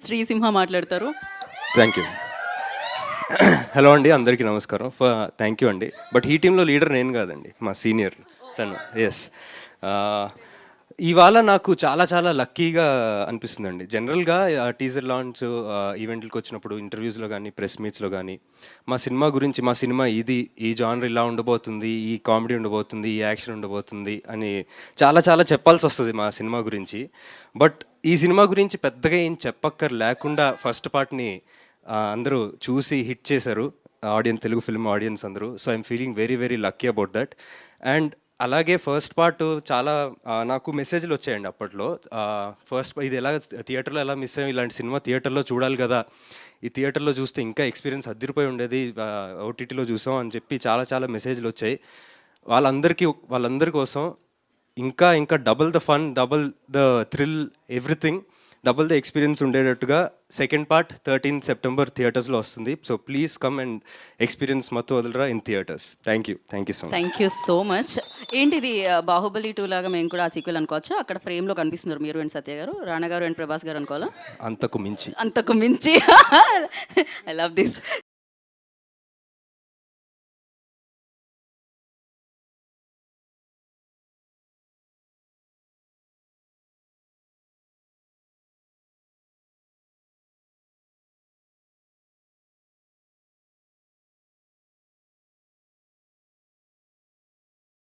శ్రీసింహ మాట్లాడతారు. Thank you. Hello అండి, అందరికీ నమస్కారం. థ్యాంక్ యూ అండి. బట్ ఈ టీంలో లీడర్ నేను కాదండి, మా సీనియర్ తను. ఎస్, ఇవాళ నాకు చాలా చాలా లక్కీగా అనిపిస్తుందండి. జనరల్గా టీజర్ లాంచ్ ఈవెంట్లకు వచ్చినప్పుడు ఇంటర్వ్యూస్లో కానీ ప్రెస్ మీట్స్లో కానీ మా సినిమా గురించి, మా సినిమా ఇది, ఈ జానర్ ఇలా ఉండబోతుంది, ఈ కామెడీ ఉండబోతుంది, ఈ యాక్షన్ ఉండబోతుంది అని చాలా చాలా చెప్పాల్సి వస్తుంది మా సినిమా గురించి. బట్ ఈ సినిమా గురించి పెద్దగా ఏం చెప్పక్కర్ లేకుండా ఫస్ట్ పార్ట్ని అందరూ చూసి హిట్ చేశారు, ఆడియన్స్, తెలుగు ఫిల్మ్ ఆడియన్స్ అందరూ. So I'm feeling very very lucky about that. And అలాగే ఫస్ట్ పార్ట్ చాలా నాకు మెసేజ్లు వచ్చాయండి అప్పట్లో. ఫస్ట్ ఇది ఎలా థియేటర్లో ఎలా మిస్ అయ్యాం, ఇలాంటి సినిమా థియేటర్లో చూడాలి కదా, ఈ థియేటర్లో చూస్తే ఇంకా ఎక్స్పీరియన్స్ అదిరిపోయి ఉండేది, ఓటీటీలో చూసాం అని చెప్పి చాలా చాలా మెసేజ్లు వచ్చాయి. వాళ్ళందరి కోసం ఇంకా ఇంకా double the fun, double the thrill, everything, double the experience ఉండేటట్టుగా సెకండ్ పార్ట్ 13 సెప్టెంబర్ థియేటర్స్లో వస్తుంది. So please come and experience మత్తు వదలరా in theatres. Thank you so much. Thank you so much. ఏంటిది బాహుబలి 2 లాగా మేము కూడా ఆ సీక్వెల్ అనుకోవచ్చు? అక్కడ ఫ్రేమ్లో కనిపిస్తున్నారు మీరు అండ్ సత్య గారు, రానా గారు అండ్ ప్రభాస్ గారు అనుకోవాలా? అంతకు మించి అంతకు మించి. I love this.